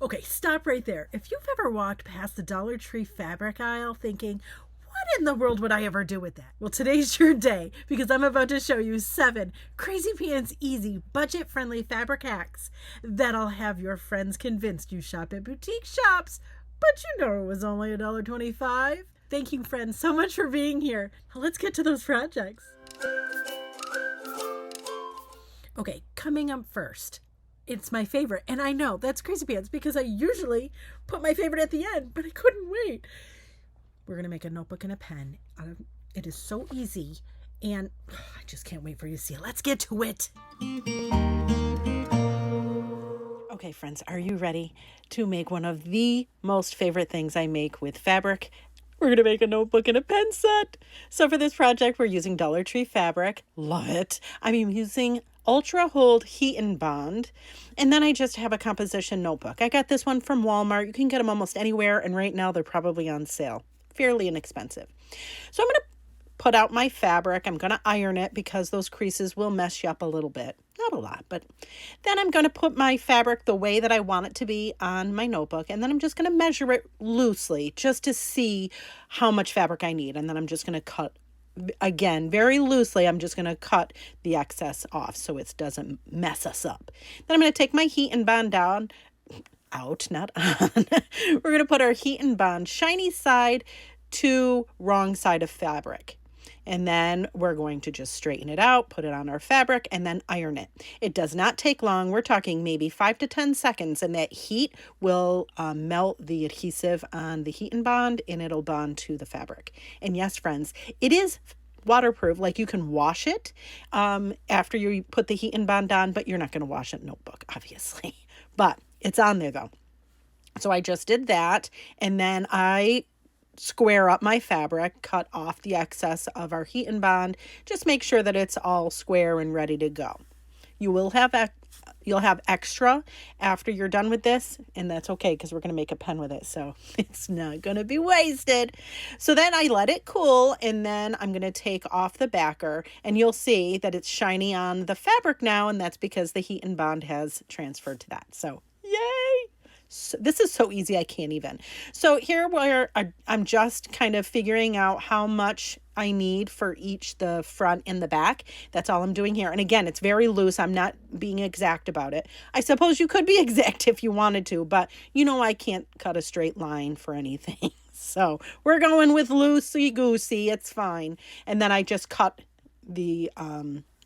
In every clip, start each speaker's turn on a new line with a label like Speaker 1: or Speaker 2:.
Speaker 1: Okay, stop right there. If you've ever walked past the Dollar Tree fabric aisle thinking, what in the world would I ever do with that? Well, today's your day because I'm about to show you 7 crazy pants easy, budget friendly fabric hacks that'll have your friends convinced you shop at boutique shops, but you know it was only $1.25. Thank you, friends, so much for being here. Now let's get to those projects. Okay, coming up first. It's my favorite, and I know that's crazy pants because I usually put my favorite at the end, but I couldn't wait. We're going to make a notebook and a pen. It is so easy, and I just can't wait for you to see it. Let's get to it. Okay, friends, are you ready to make one of the most favorite things I make with fabric? We're going to make a notebook and a pen set. So for this project, we're using Dollar Tree fabric. Love it. I'm using Ultra Hold Heat and Bond. And then I just have a composition notebook. I got this one from Walmart. You can get them almost anywhere. And right now they're probably on sale. Fairly inexpensive. So I'm going to put out my fabric. I'm going to iron it because those creases will mess you up a little bit. Not a lot, but then I'm going to put my fabric the way that I want it to be on my notebook. And then I'm just going to measure it loosely just to see how much fabric I need. And then I'm just going to cut, again, very loosely. I'm just going to cut the excess off so it doesn't mess us up. Then I'm going to take my heat and bond down. Out, not on. We're going to put our heat and bond shiny side to wrong side of fabric. And then we're going to just straighten it out, put it on our fabric, and then iron it. It does not take long. We're talking maybe 5 to 10 seconds, and that heat will melt the adhesive on the heat and bond, and it'll bond to the fabric. And yes, friends, it is waterproof. Like you can wash it after you put the heat and bond on, but you're not going to wash a notebook, obviously. But it's on there though. So I just did that, and then I square up my fabric, cut off the excess of our heat and bond. Just make sure that it's all square and ready to go. You'll have extra after you're done with this, and that's okay because we're going to make a pen with it, so it's not going to be wasted. So then I let it cool, and then I'm going to take off the backer, and you'll see that it's shiny on the fabric now, and that's because the heat and bond has transferred to that. So yay! So this is so easy, I can't even. So here where I'm just kind of figuring out how much I need for each, the front and the back. That's all I'm doing here. And again, it's very loose. I'm not being exact about it. I suppose you could be exact if you wanted to, but you know I can't cut a straight line for anything. So we're going with loosey-goosey. It's fine. And then I just cut the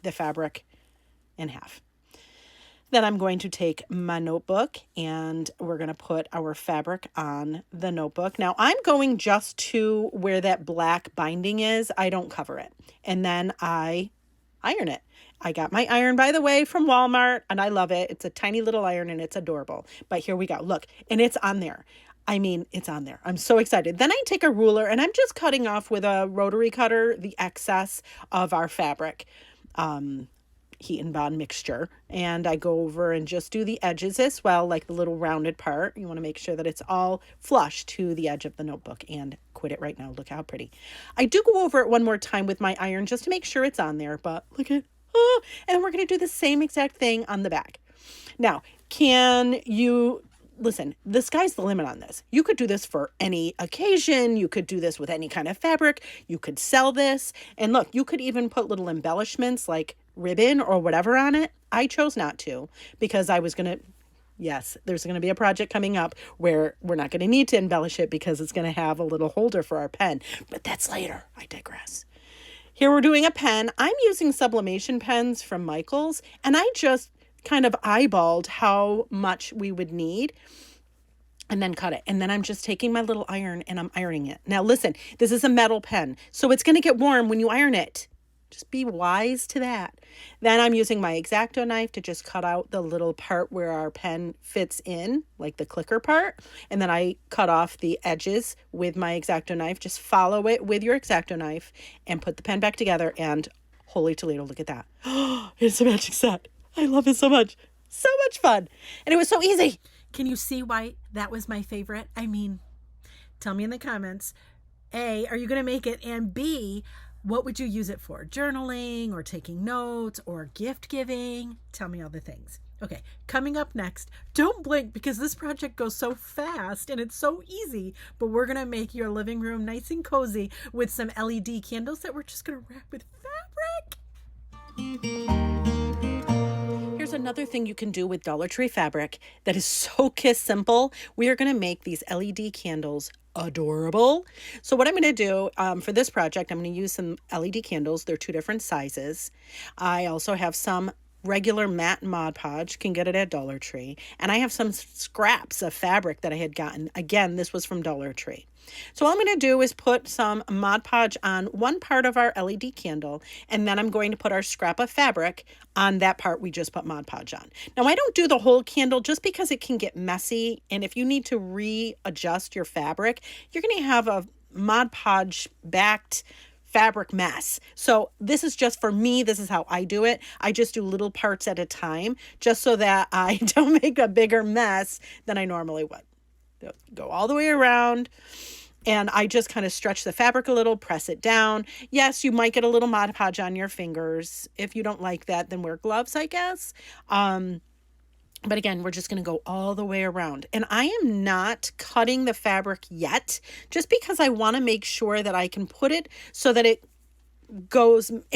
Speaker 1: fabric in half. Then I'm going to take my notebook and we're going to put our fabric on the notebook. Now I'm going just to where that black binding is. I don't cover it. And then I iron it. I got my iron, by the way, from Walmart, and I love it. It's a tiny little iron and it's adorable. But here we go. Look, and it's on there. I mean, it's on there. I'm so excited. Then I take a ruler and I'm just cutting off with a rotary cutter the excess of our fabric. Heat and bond mixture, and I go over and just do the edges as well, like the little rounded part. You want to make sure that it's all flush to the edge of the notebook, and quit it right now. Look how pretty. I do go over it one more time with my iron just to make sure it's on there, but look at, and we're going to do the same exact thing on the back. Now, can you listen, the sky's the limit on this. You could do this for any occasion. You could do this with any kind of fabric. You could sell this. And look, you could even put little embellishments like ribbon or whatever on it. I chose not to because I was going to, yes, there's going to be a project coming up where we're not going to need to embellish it because it's going to have a little holder for our pen. But that's later. I digress. Here we're doing a pen. I'm using sublimation pens from Michaels, and I just kind of eyeballed how much we would need and then cut it. And then I'm just taking my little iron and I'm ironing it. Now listen, this is a metal pen, so it's going to get warm when you iron it. Just be wise to that. Then I'm using my X-Acto knife to just cut out the little part where our pen fits in, like the clicker part. And then I cut off the edges with my X-Acto knife. Just follow it with your X-Acto knife and put the pen back together. And holy Toledo, look at that. It's a magic set. I love it so much. So much fun. And it was so easy. Can you see why that was my favorite? I mean, tell me in the comments. A, are you going to make it? And B, what would you use it for? Journaling or taking notes or gift giving? Tell me all the things. Okay, coming up next, don't blink because this project goes so fast and it's so easy, but we're going to make your living room nice and cozy with some LED candles that we're just going to wrap with fabric. Here's another thing you can do with Dollar Tree fabric that is so kiss simple. We are going to make these LED candles adorable. So what I'm going to do for this project, I'm going to use some LED candles. They're 2 different sizes. I also have some regular matte Mod Podge, can get it at Dollar Tree. And I have some scraps of fabric that I had gotten. Again, this was from Dollar Tree. So all I'm going to do is put some Mod Podge on one part of our LED candle, and then I'm going to put our scrap of fabric on that part we just put Mod Podge on. Now, I don't do the whole candle just because it can get messy, and if you need to readjust your fabric, you're going to have a Mod Podge backed fabric mess. So this is just for me. This is how I do it. I just do little parts at a time just so that I don't make a bigger mess than I normally would. Go all the way around. And I just kind of stretch the fabric a little, press it down. Yes, you might get a little Mod Podge on your fingers. If you don't like that, then wear gloves, I guess. But again, we're just going to go all the way around. And I am not cutting the fabric yet, just because I want to make sure that I can put it so that it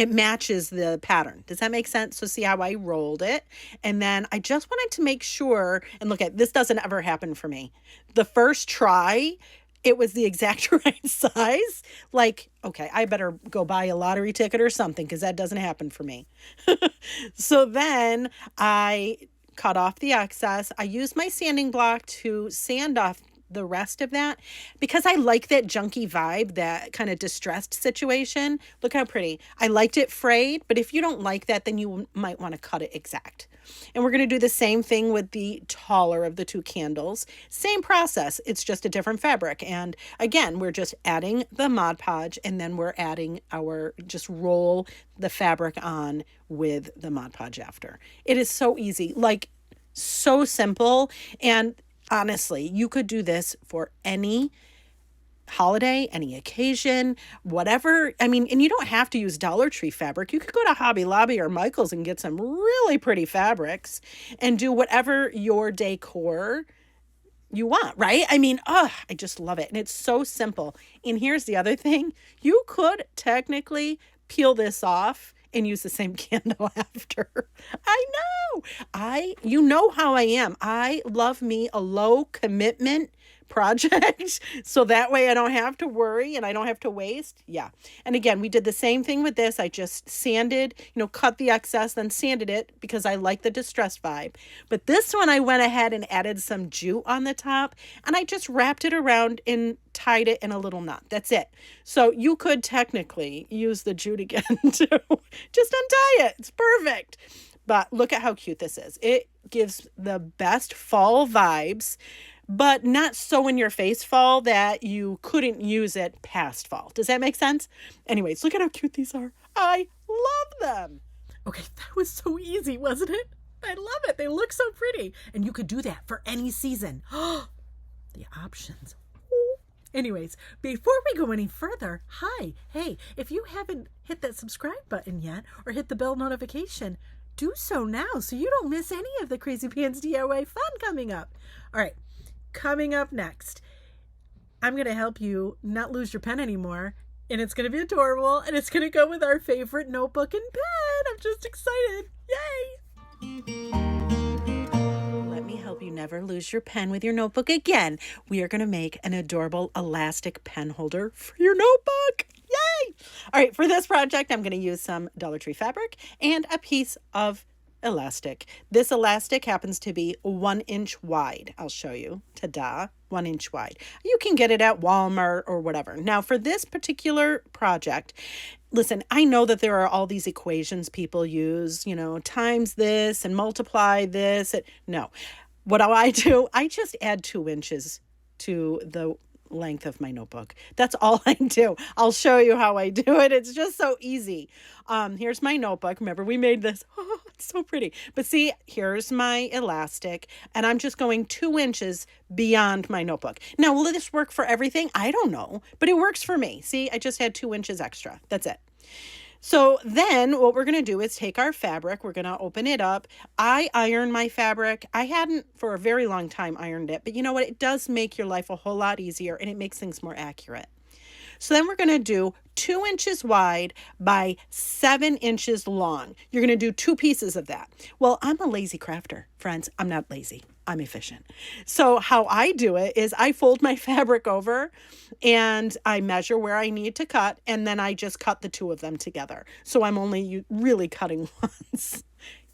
Speaker 1: matches the pattern. Does that make sense? So see how I rolled it? And then I just wanted to make sure, and look at, this doesn't ever happen for me. The first try, it was the exact right size. Like, okay, I better go buy a lottery ticket or something because that doesn't happen for me. So then I cut off the excess. I used my sanding block to sand off the rest of that because I like that junky vibe, that kind of distressed situation. Look how pretty. I liked it frayed, but if you don't like that, then you might want to cut it exact. And we're going to do the same thing with the taller of the 2 candles. Same process. It's just a different fabric. And again, we're just adding the Mod Podge, and then we're adding just roll the fabric on with the Mod Podge after. It is so easy, like so simple. And honestly, you could do this for any holiday, any occasion, whatever. I mean, and you don't have to use Dollar Tree fabric. You could go to Hobby Lobby or Michael's and get some really pretty fabrics and do whatever your decor you want, right? I mean, I just love it. And it's so simple. And here's the other thing. You could technically peel this off and use the same candle after. I know. You know how I am. I love me a low commitment project. So that way I don't have to worry and I don't have to waste. Yeah. And again, we did the same thing with this. I just sanded, cut the excess, then sanded it because I like the distressed vibe. But this one, I went ahead and added some jute on the top, and I just wrapped it around and tied it in a little knot. That's it. So you could technically use the jute again too. Just untie it. It's perfect. But look at how cute this is. It gives the best fall vibes, but not so in your face fall that you couldn't use it past fall. Does that make sense? Anyways, look at how cute these are. I love them. Okay, that was so easy, wasn't it? I love it. They look so pretty. And you could do that for any season. The options. Anyways, before we go any further, hey, if you haven't hit that subscribe button yet or hit the bell notification, do so now so you don't miss any of the Crazy Pants DIY fun coming up. All right. Coming up next, I'm going to help you not lose your pen anymore, and it's going to be adorable, and it's going to go with our favorite notebook and pen. I'm just excited. Yay! Let me help you never lose your pen with your notebook again. We are going to make an adorable elastic pen holder for your notebook. Yay! All right, for this project, I'm going to use some Dollar Tree fabric and a piece of elastic. This elastic happens to be 1 inch wide. I'll show you. Ta-da! 1 inch wide. You can get it at Walmart or whatever. Now, for this particular project, listen, I know that there are all these equations people use, times this and multiply this. No. What do? I just add 2 inches to the length of my notebook. That's all I do. I'll show you how I do it. It's just so easy. Here's my notebook. Remember, we made this. Oh, it's so pretty. But see, here's my elastic, and I'm just going 2 inches beyond my notebook. Now, will this work for everything? I don't know, but it works for me. See, I just had 2 inches extra. That's it. So then what we're going to do is take our fabric. We're going to open it up. I iron my fabric. I hadn't for a very long time ironed it, but you know what? It does make your life a whole lot easier and it makes things more accurate. So then we're going to do 2 inches wide by 7 inches long. You're going to do 2 pieces of that. Well, I'm a lazy crafter, friends. I'm not lazy. I'm efficient. So how I do it is I fold my fabric over and I measure where I need to cut, and then I just cut the 2 of them together. So I'm only really cutting once.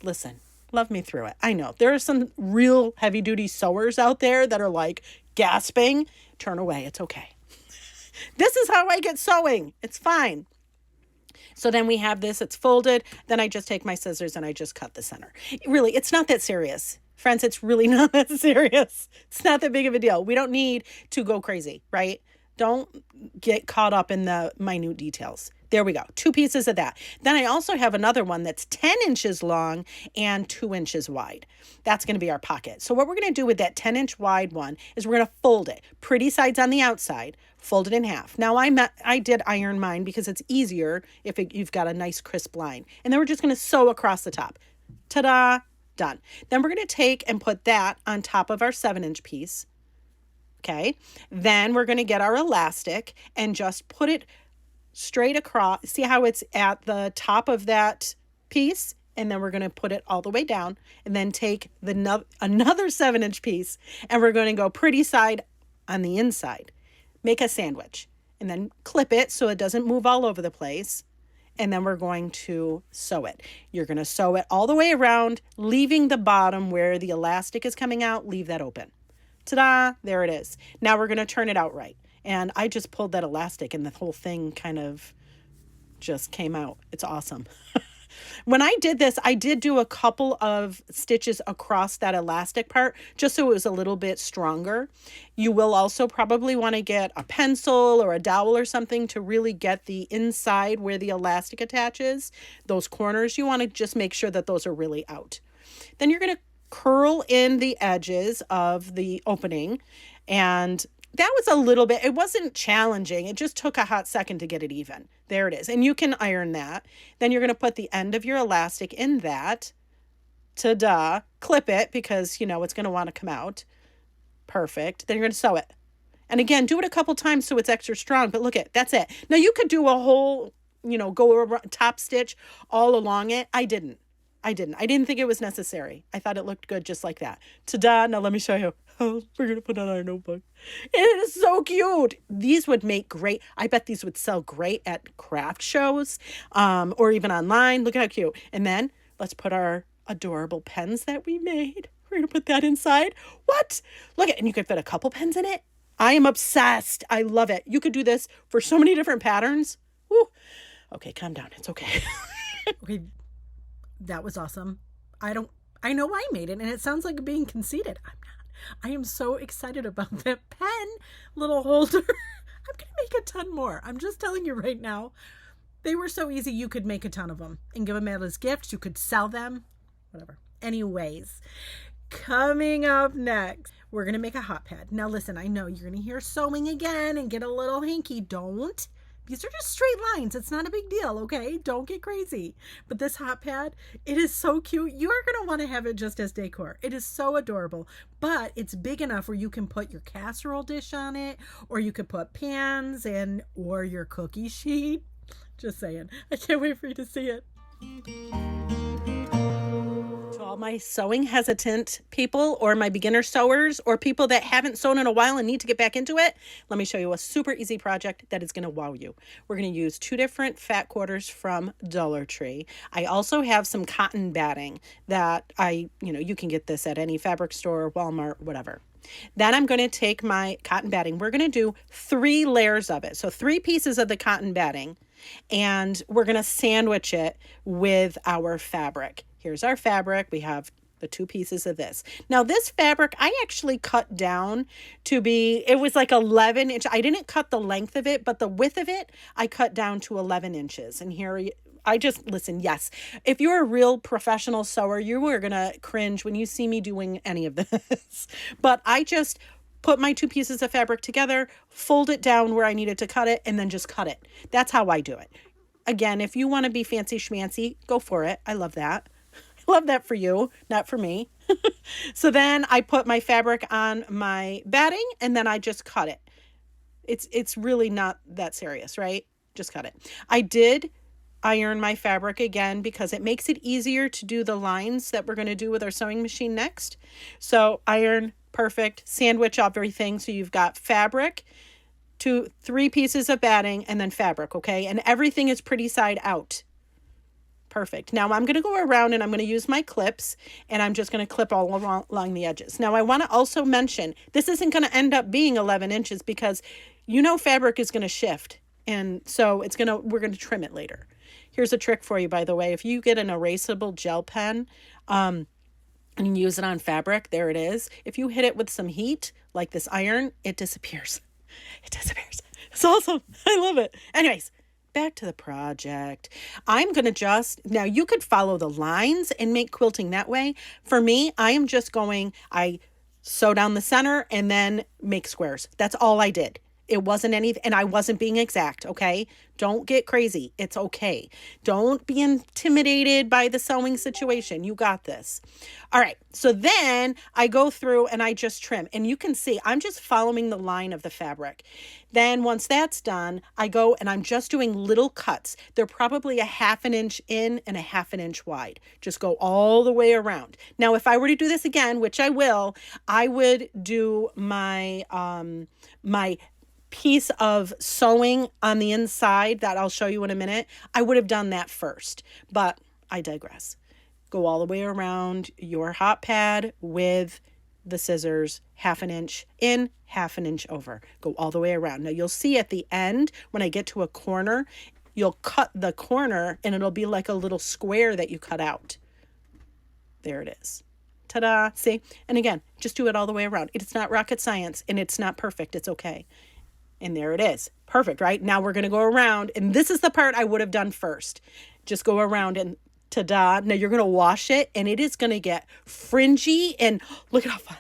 Speaker 1: Listen, love me through it. I know there are some real heavy duty sewers out there that are like gasping. Turn away. It's okay. This is how I get sewing. It's fine. So then we have this, it's folded. Then I just take my scissors and I just cut the center. Really, it's not that serious. Friends, it's really not that serious. It's not that big of a deal. We don't need to go crazy, right? Don't get caught up in the minute details. There we go. 2 pieces of that. Then I also have another one that's 10 inches long and 2 inches wide. That's going to be our pocket. So what we're going to do with that 10-inch wide one is we're going to fold it. Pretty sides on the outside, fold it in half. Now I did iron mine because it's easier if you've got a nice crisp line. And then we're just going to sew across the top. Ta-da! Done. Then we're going to take and put that on top of our 7-inch piece. Okay. Then we're going to get our elastic and just put it straight across. See how it's at the top of that piece? And then we're going to put it all the way down and then take another 7-inch piece and we're going to go pretty side on the inside. Make a sandwich and then clip it so it doesn't move all over the place. And then we're going to sew it. You're going to sew it all the way around, leaving the bottom where the elastic is coming out. Leave that open. Ta-da! There it is. Now we're going to turn it out right. And I just pulled that elastic and the whole thing kind of just came out. It's awesome. When I did this, I did do a couple of stitches across that elastic part just so it was a little bit stronger. You will also probably want to get a pencil or a dowel or something to really get the inside where the elastic attaches. Those corners, you want to just make sure that those are really out. Then you're going to curl in the edges of the opening, and that was a little bit, it wasn't challenging. It just took a hot second to get it even. There it is. And you can iron that. Then you're going to put the end of your elastic in that. Ta-da. Clip it because, it's going to want to come out. Perfect. Then you're going to sew it. And again, do it a couple times so it's extra strong. But look at, that's it. Now you could do a whole, go over top stitch all along it. I didn't think it was necessary. I thought it looked good just like that. Ta-da. Now let me show you. Oh, we're going to put on our notebook. It is so cute. These would make great. I bet these would sell great at craft shows or even online. Look at how cute. And then let's put our adorable pens that we made. We're going to put that inside. What? Look at, and you could fit a couple pens in it. I am obsessed. I love it. You could do this for so many different patterns. Woo. Okay, calm down. It's okay. Okay. That was awesome. I know I made it and it sounds like being conceited. I'm not. I am so excited about that pen little holder. I'm going to make a ton more. I'm just telling you right now. They were so easy. You could make a ton of them and give them out as gifts. You could sell them, whatever. Anyways, coming up next, we're going to make a hot pad. Now listen, I know you're going to hear sewing again and get a little hinky. Don't. These are just straight lines. It's not a big deal, okay? Don't get crazy. But this hot pad, it is so cute. You are going to want to have it just as decor. It is so adorable. But it's big enough where you can put your casserole dish on it, or you could put pans or your cookie sheet. Just saying. I can't wait for you to see it. To all my sewing hesitant people or my beginner sewers or people that haven't sewn in a while and need to get back into it, let me show you a super easy project that is going to wow you. We're going to use 2 different fat quarters from Dollar Tree. I also have some cotton batting that you can get this at any fabric store, Walmart, whatever. Then I'm going to take my cotton batting. We're going to do 3 layers of it. So 3 pieces of the cotton batting, and we're going to sandwich it with our fabric. Here's our fabric. We have the 2 pieces of this. Now this fabric, I actually cut down to be, it was like 11 inch. I didn't cut the length of it, but the width of it, I cut down to 11 inches. And here, listen, yes, if you're a real professional sewer, you are going to cringe when you see me doing any of this. But I just put my 2 pieces of fabric together, fold it down where I needed to cut it, and then just cut it. That's how I do it. Again, if you want to be fancy schmancy, go for it. I love that. I love that for you, not for me. So then I put my fabric on my batting and then I just cut it. It's really not that serious, right? Just cut it. I did iron my fabric again because it makes it easier to do the lines that we're going to do with our sewing machine next. So iron, perfect, sandwich everything. So you've got fabric, 3 pieces of batting, and then fabric, okay? And everything is pretty side out. Perfect. Now I'm going to go around and I'm going to use my clips and I'm just going to clip all along the edges. Now I want to also mention, this isn't going to end up being 11 inches because fabric is going to shift. And so we're going to trim it later. Here's a trick for you, by the way. If you get an erasable gel pen and use it on fabric, there it is. If you hit it with some heat, like this iron, it disappears. It disappears. It's awesome. I love it. Anyways, back to the project. I'm going to now you could follow the lines and make quilting that way. For me, I sew down the center and then make squares. That's all I did. It wasn't anything, and I wasn't being exact, okay? Don't get crazy. It's okay. Don't be intimidated by the sewing situation. You got this. All right, so then I go through and I just trim, and you can see I'm just following the line of the fabric. Then once that's done, I go and I'm just doing little cuts. They're probably 1/2 inch in and 1/2 inch wide. Just go all the way around. Now, if I were to do this again, which I will, I would do my my piece of sewing on the inside that I'll show you in a minute. I would have done that first, but I digress. Go all the way around your hot pad with the scissors, 1/2 inch in, 1/2 inch over. Go all the way around. Now you'll see at the end, when I get to a corner, you'll cut the corner and it'll be like a little square that you cut out. There it is. Ta-da, see? And again, just do it all the way around. It's not rocket science and it's not perfect. It's okay. And there it is. Perfect, right? Now we're going to go around, and this is the part I would have done first. Just go around and ta-da. Now you're going to wash it, and it is going to get fringy, and look at how fun.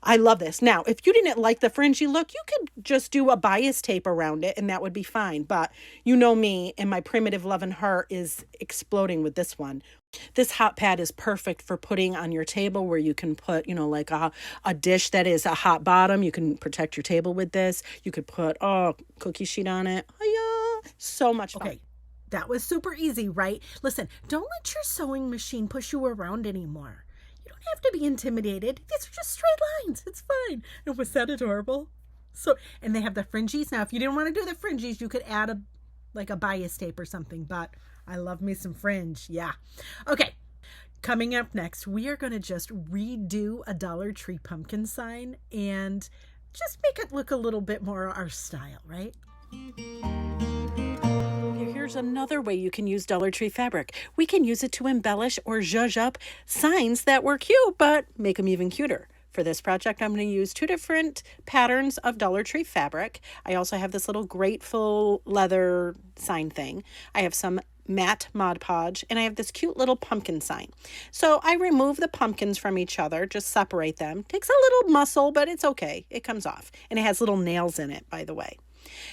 Speaker 1: I love this. Now, if you didn't like the fringy look, you could just do a bias tape around it, and that would be fine. But you know me, and my primitive love and heart is exploding with this one. This hot pad is perfect for putting on your table where you can put, like a dish that is a hot bottom. You can protect your table with this. You could put, cookie sheet on it. Oh, yeah. So much fun. Okay. That was super easy, right? Listen, don't let your sewing machine push you around anymore. You don't have to be intimidated. These are just straight lines. It's fine. And was that adorable? And they have the fringies. Now, if you didn't want to do the fringies, you could add a bias tape or something, but I love me some fringe. Yeah. Okay. Coming up next, we are going to just redo a Dollar Tree pumpkin sign and just make it look a little bit more our style, right? Here's another way you can use Dollar Tree fabric. We can use it to embellish or zhuzh up signs that were cute, but make them even cuter. For this project, I'm going to use 2 different patterns of Dollar Tree fabric. I also have this little grateful leather sign thing. I have some matte Mod Podge, and I have this cute little pumpkin sign. So I remove the pumpkins from each other, just separate them. Takes a little muscle, but it's okay. It comes off. And it has little nails in it, by the way.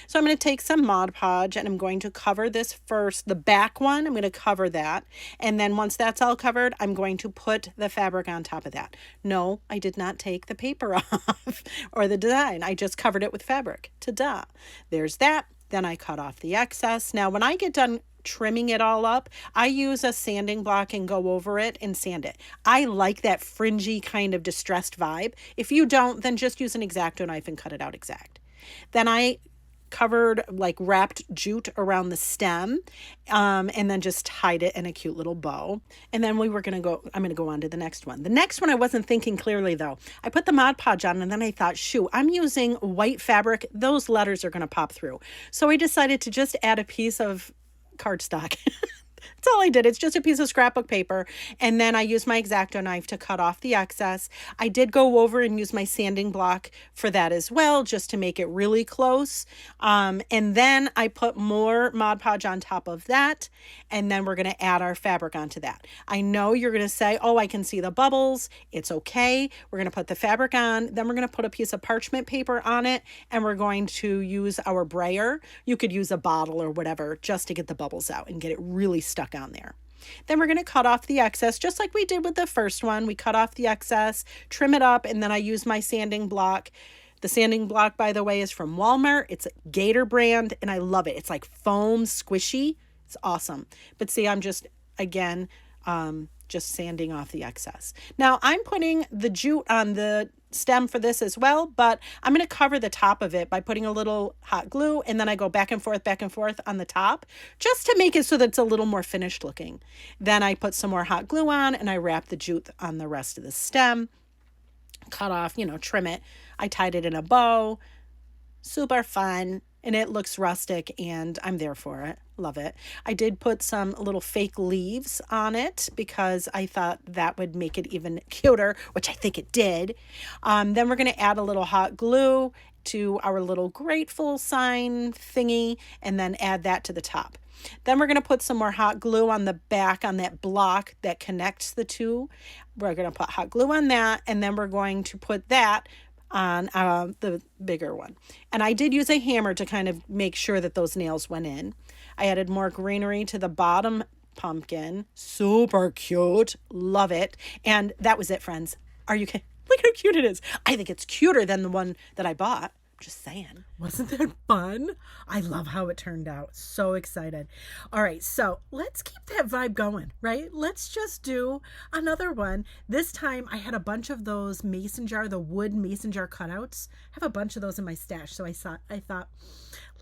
Speaker 1: So I'm going to take some Mod Podge and I'm going to cover this first. The back one, I'm going to cover that. And then once that's all covered, I'm going to put the fabric on top of that. No, I did not take the paper off or the design. I just covered it with fabric. Ta-da. There's that. Then I cut off the excess. Now, when I get done trimming it all up, I use a sanding block and go over it and sand it. I like that fringy kind of distressed vibe. If you don't, then just use an X-Acto knife and cut it out exact. Then I covered, wrapped jute around the stem, and then just tied it in a cute little bow. And then I'm going to go on to the next one. The next one, I wasn't thinking clearly though. I put the Mod Podge on and then I thought, shoot, I'm using white fabric. Those letters are going to pop through. So I decided to just add a piece of cardstock. That's all I did. It's just a piece of scrapbook paper. And then I used my X-Acto knife to cut off the excess. I did go over and use my sanding block for that as well, just to make it really close. And then I put more Mod Podge on top of that. And then we're going to add our fabric onto that. I know you're going to say, oh, I can see the bubbles. It's okay. We're going to put the fabric on. Then we're going to put a piece of parchment paper on it. And we're going to use our brayer. You could use a bottle or whatever just to get the bubbles out and get it really stuck on there. Then we're going to cut off the excess, just like we did with the first one. We cut off the excess, trim it up, and then I use my sanding block. The sanding block, by the way, is from Walmart. It's a Gator brand, and I love it. It's like foam squishy. It's awesome. But see, I'm just, again, just sanding off the excess. Now, I'm putting the jute on the stem for this as well, but I'm going to cover the top of it by putting a little hot glue, and then I go back and forth on the top just to make it so that it's a little more finished looking. Then I put some more hot glue on, and I wrap the jute on the rest of the stem, cut off, trim it. I tied it in a bow. Super fun. And it looks rustic, and I'm there for it. Love it. I did put some little fake leaves on it because I thought that would make it even cuter, which I think it did. Then we're going to add a little hot glue to our little grateful sign thingy, and then add that to the top. Then we're going to put some more hot glue on the back on that block that connects the two. We're going to put hot glue on that, and then we're going to put that on the bigger one. And I did use a hammer to kind of make sure that those nails went in. I added more greenery to the bottom pumpkin. Super cute. Love it. And that was it, friends. Are you kidding? Look how cute it is. I think it's cuter than the one that I bought. Just saying. Wasn't that fun? I love how it turned out. So excited. All right, so let's keep that vibe going, right? Let's just do another one. This time I had a bunch of those the wood mason jar cutouts. I have a bunch of those in my stash, so I thought,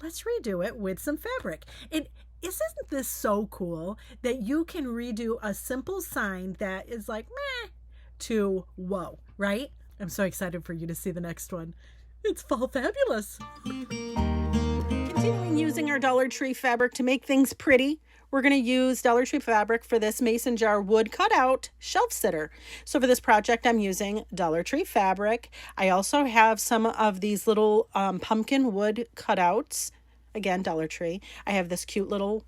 Speaker 1: let's redo it with some fabric. And isn't this so cool that you can redo a simple sign that is like, meh, to whoa, right? I'm so excited for you to see the next one. It's fall fabulous. Continuing using our Dollar Tree fabric to make things pretty, we're going to use Dollar Tree fabric for this mason jar wood cutout shelf sitter. So for this project, I'm using Dollar Tree fabric. I also have some of these little pumpkin wood cutouts. Again, Dollar Tree. I have this cute little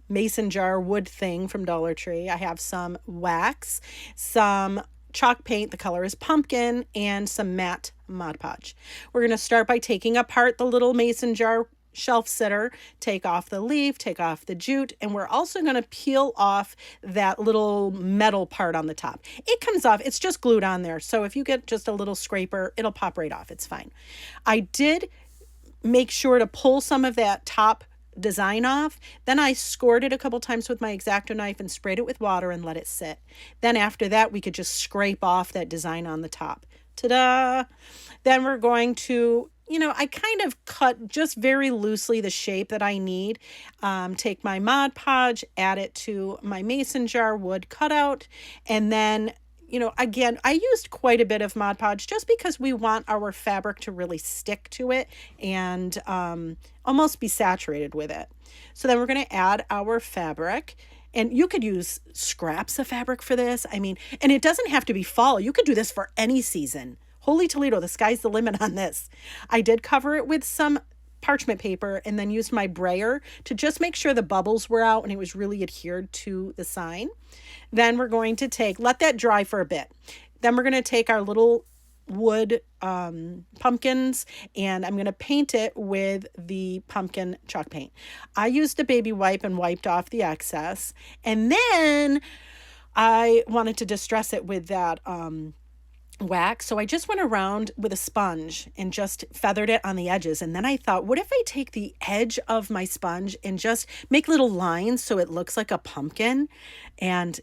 Speaker 1: mason jar wood thing from Dollar Tree. I have some wax, some chalk paint, the color is pumpkin, and some matte Mod Podge. We're going to start by taking apart the little mason jar shelf sitter, take off the leaf, take off the jute, and we're also going to peel off that little metal part on the top. It comes off, it's just glued on there, so if you get just a little scraper, it'll pop right off, it's fine. I did make sure to pull some of that top design off. Then I scored it a couple times with my X-Acto knife and sprayed it with water and let it sit. Then after that, we could just scrape off that design on the top. Ta-da! Then we're going to, I kind of cut just very loosely the shape that I need. Take my Mod Podge, add it to my mason jar wood cutout, and then again, I used quite a bit of Mod Podge just because we want our fabric to really stick to it and almost be saturated with it. So then we're going to add our fabric, and you could use scraps of fabric for this. And it doesn't have to be fall. You could do this for any season. Holy Toledo, the sky's the limit on this. I did cover it with some parchment paper and then used my brayer to just make sure the bubbles were out and it was really adhered to the sign. Then we're going to let that dry for a bit. Then we're going to take our little wood pumpkins, and I'm going to paint it with the pumpkin chalk paint. I used a baby wipe and wiped off the excess, and then I wanted to distress it with that wax, so I just went around with a sponge and just feathered it on the edges. And then I thought, what if I take the edge of my sponge and just make little lines so it looks like a pumpkin? And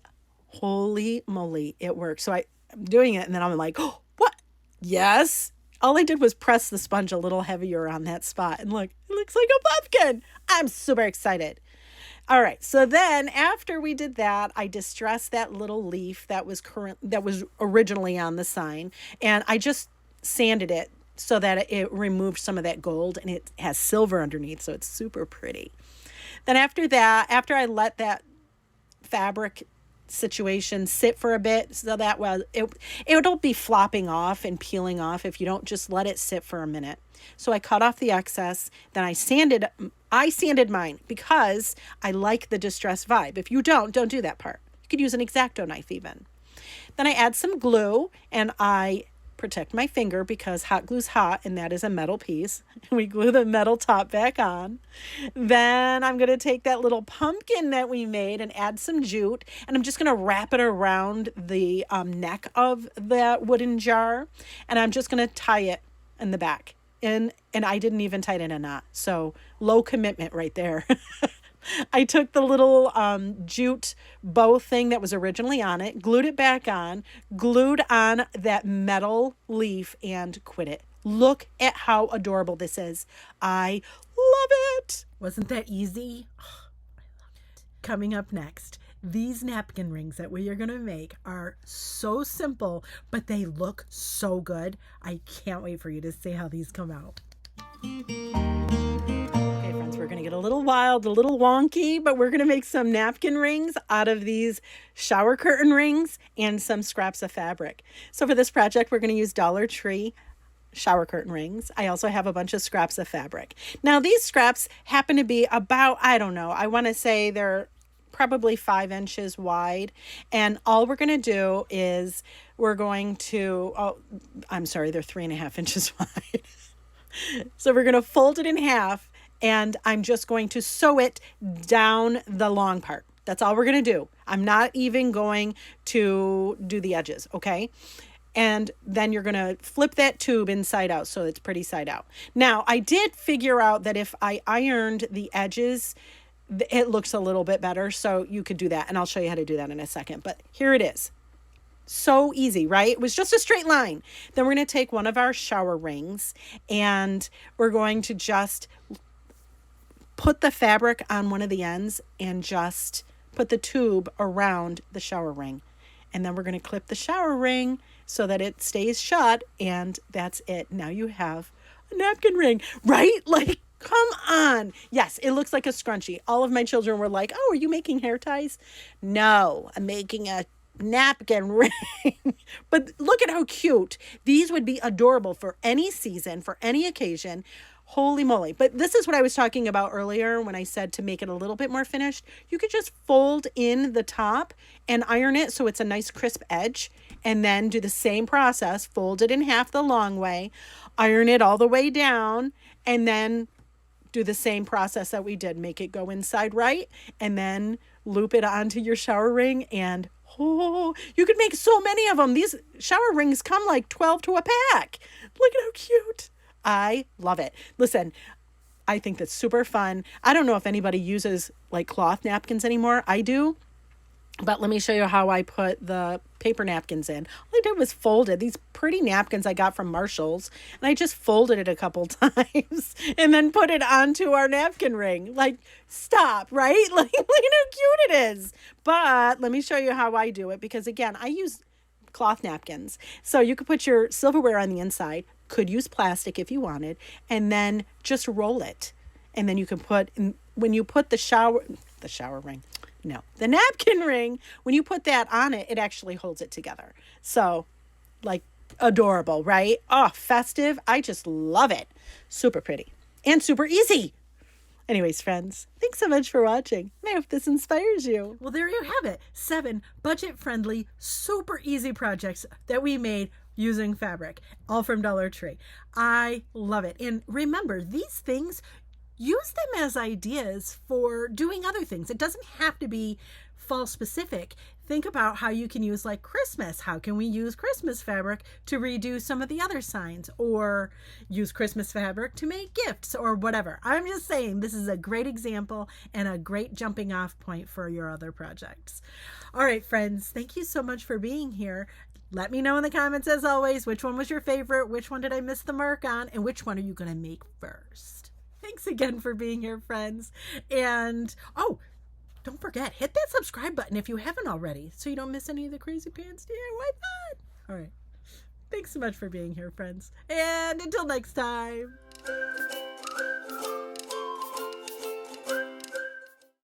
Speaker 1: holy moly, it worked. So I'm doing it, and then I'm like, oh, what? Yes. All I did was press the sponge a little heavier on that spot, and look, it looks like a pumpkin. I'm super excited. All right, so then after we did that, I distressed that little leaf that was originally on the sign, and I just sanded it so that it removed some of that gold, and it has silver underneath, so it's super pretty. Then after that, after I let that fabric situation sit for a bit, so that was it'll be flopping off and peeling off if you don't just let it sit for a minute. So I cut off the excess, then I sanded mine because I like the distressed vibe. If you don't do that part. You could use an X-Acto knife even. Then I add some glue, and I protect my finger because hot glue's hot, and that is a metal piece. We glue the metal top back on. Then I'm going to take that little pumpkin that we made and add some jute, and I'm just going to wrap it around the neck of that wooden jar, and I'm just going to tie it in the back. And I didn't even tie it in a knot, so low commitment right there. I took the little jute bow thing that was originally on it, glued it back on, glued on that metal leaf, and quit it. Look at how adorable this is. I love it. Wasn't that easy? Oh, I love it. Coming up next, these napkin rings that we are going to make are so simple, but they look so good. I can't wait for you to see how these come out. We're going to get a little wild, a little wonky, but we're going to make some napkin rings out of these shower curtain rings and some scraps of fabric. So for this project, we're going to use Dollar Tree shower curtain rings. I also have a bunch of scraps of fabric. Now these scraps happen to be about, I don't know, I want to say they're probably 5 inches wide. And all we're going to do is we're going to, they're 3.5 inches wide. So we're going to fold it in half. And I'm just going to sew it down the long part. That's all we're going to do. I'm not even going to do the edges, okay? And then you're going to flip that tube inside out so it's pretty side out. Now, I did figure out that if I ironed the edges, it looks a little bit better. So you could do that. And I'll show you how to do that in a second. But here it is. So easy, right? It was just a straight line. Then we're going to take one of our shower rings and we're going to just put the fabric on one of the ends and just put the tube around the shower ring. And then we're going to clip the shower ring so that it stays shut, and that's it. Now you have a napkin ring, right? Like, come on. Yes, it looks like a scrunchie. All of my children were like, oh, are you making hair ties? No, I'm making a napkin ring. But look at how cute. These would be adorable for any season, for any occasion. Holy moly. But this is what I was talking about earlier when I said to make it a little bit more finished. You could just fold in the top and iron it so it's a nice crisp edge, and then do the same process, fold it in half the long way, iron it all the way down, and then do the same process that we did. Make it go inside right, and then loop it onto your shower ring, and you could make so many of them. These shower rings come like 12 to a pack. Look at how cute. I love it. Listen, I think that's super fun. I don't know if anybody uses like cloth napkins anymore. I do. But let me show you how I put the paper napkins in. All I did was fold it. These pretty napkins I got from Marshall's, and I just folded it a couple times and then put it onto our napkin ring. Like, stop, right? Like, look at how cute it is. But let me show you how I do it, because again, I use cloth napkins. So you could put your silverware on the inside, could use plastic if you wanted, and then just roll it. And then you can put, when you put the napkin ring, when you put that on it, it actually holds it together. So, like, adorable, right? Oh, festive. I just love it. Super pretty and super easy. Anyways, friends, thanks so much for watching. I hope this inspires you. Well, there you have it. 7 budget-friendly, super easy projects that we made using fabric, all from Dollar Tree. I love it. And remember, these things, use them as ideas for doing other things. It doesn't have to be fall specific. Think about how you can use like Christmas. How can we use Christmas fabric to redo some of the other signs, or use Christmas fabric to make gifts or whatever. I'm just saying this is a great example and a great jumping off point for your other projects. All right, friends, thank you so much for being here. Let me know in the comments, as always, which one was your favorite, which one did I miss the mark on, and which one are you going to make first. Thanks again for being here, friends. And, don't forget, hit that subscribe button if you haven't already, so you don't miss any of the crazy pants DIY fun. All right. Thanks so much for being here, friends. And until next time.